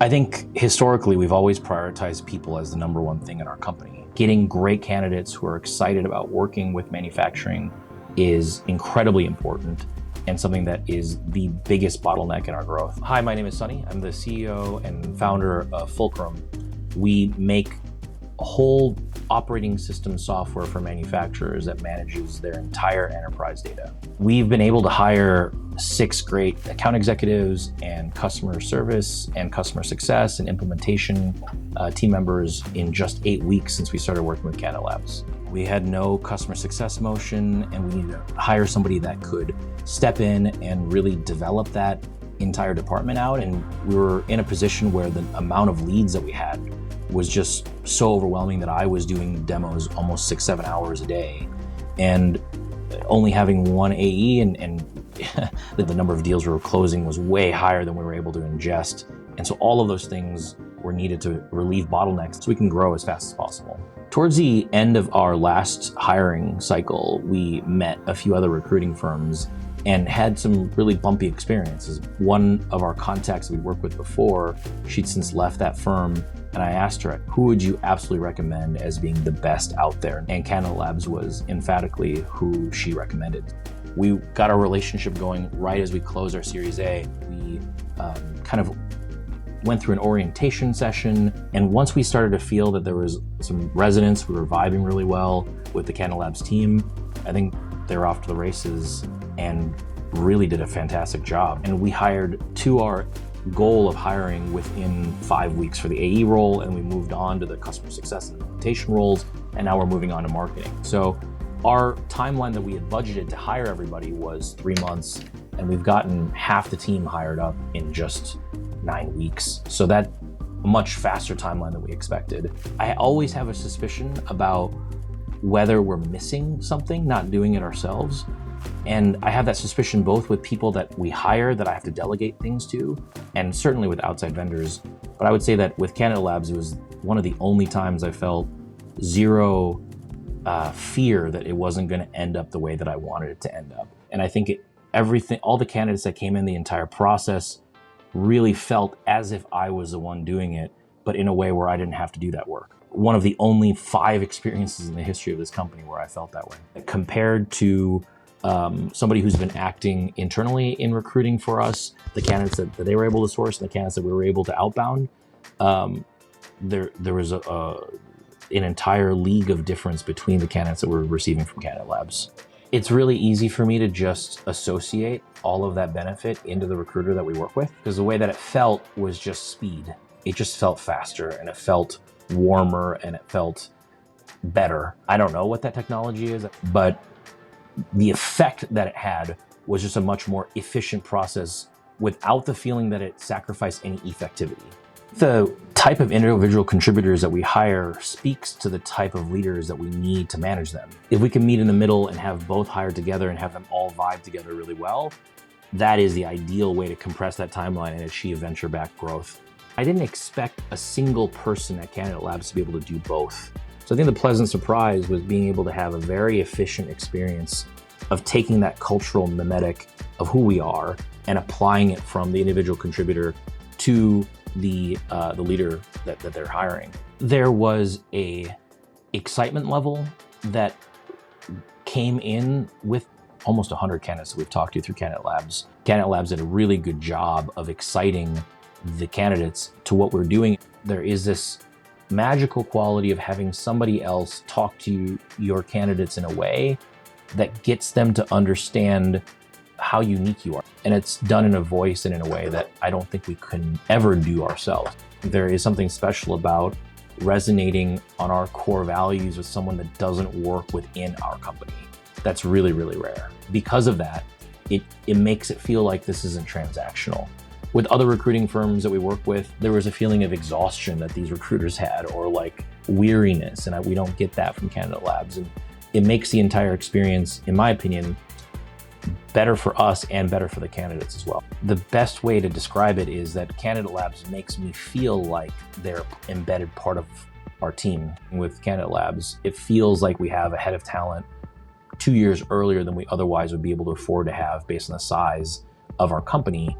I think historically, we've always prioritized people as the number one thing in our company. Getting great candidates who are excited about working with manufacturing is incredibly important and something that is the biggest bottleneck in our growth. Hi, my name is Sunny. I'm the CEO and founder of Fulcrum. We make a whole operating system software for manufacturers that manages their entire enterprise data. We've been able to hire 6 great account executives and customer service and customer success and implementation team members in just 8 weeks since we started working with Canada Labs. We had no customer success motion, and we needed to hire somebody that could step in and really develop that entire department out. And we were in a position where the amount of leads that we had was just so overwhelming that I was doing demos almost 6-7 hours a day, and only having one AE and the number of deals we were closing was way higher than we were able to ingest. And so all of those things were needed to relieve bottlenecks so we can grow as fast as possible. Towards the end of our last hiring cycle, we met a few other recruiting firms and had some really bumpy experiences. One of our contacts we'd worked with before, she'd since left that firm, and I asked her, who would you absolutely recommend as being the best out there? And Canada Labs was emphatically who she recommended. We got our relationship going right as we closed our Series A. We kind of went through an orientation session, and once we started to feel that there was some resonance, we were vibing really well with the Canada Labs team, I think they were off to the races and really did a fantastic job. And we hired to our goal of hiring within 5 weeks for the AE role, and we moved on to the customer success and implementation roles, and now we're moving on to marketing. So our timeline that we had budgeted to hire everybody was 3 months, and we've gotten half the team hired up in just 9 weeks. So that's a much faster timeline than we expected. I always have a suspicion about whether we're missing something, not doing it ourselves. And I have that suspicion both with people that we hire that I have to delegate things to, and certainly with outside vendors. But I would say that with Canada Labs, it was one of the only times I felt zero fear that it wasn't going to end up the way that I wanted it to end up. And I think all the candidates that came in the entire process really felt as if I was the one doing it, but in a way where I didn't have to do that work. One of the only 5 experiences in the history of this company where I felt that way. Compared to somebody who's been acting internally in recruiting for us, the candidates that they were able to source and the candidates that we were able to outbound, there was an entire league of difference between the candidates that we're receiving from Canada Labs. It's really easy for me to just associate all of that benefit into the recruiter that we work with, because the way that it felt was just speed. It just felt faster, and it felt warmer, and it felt better. I don't know what that technology is, but the effect that it had was just a much more efficient process without the feeling that it sacrificed any effectivity. The type of individual contributors that we hire speaks to the type of leaders that we need to manage them. If we can meet in the middle and have both hired together and have them all vibe together really well, that is the ideal way to compress that timeline and achieve venture-backed growth. I didn't expect a single person at Canada Labs to be able to do both. So I think the pleasant surprise was being able to have a very efficient experience of taking that cultural mimetic of who we are and applying it from the individual contributor to the leader that they're hiring. There was a excitement level that came in with almost 100 candidates that we've talked to through Canada Labs. Canada Labs did a really good job of exciting the candidates to what we're doing. There is this magical quality of having somebody else talk to your candidates in a way that gets them to understand how unique you are. And it's done in a voice and in a way that I don't think we can ever do ourselves. There is something special about resonating on our core values with someone that doesn't work within our company. That's really, really rare. Because of that, it makes it feel like this isn't transactional. With other recruiting firms that we work with, there was a feeling of exhaustion that these recruiters had, or like weariness, and we don't get that from Canada Labs. And it makes the entire experience, in my opinion, better for us and better for the candidates as well. The best way to describe it is that Canada Labs makes me feel like they're an embedded part of our team. With Canada Labs, it feels like we have a head of talent 2 years earlier than we otherwise would be able to afford to have based on the size of our company.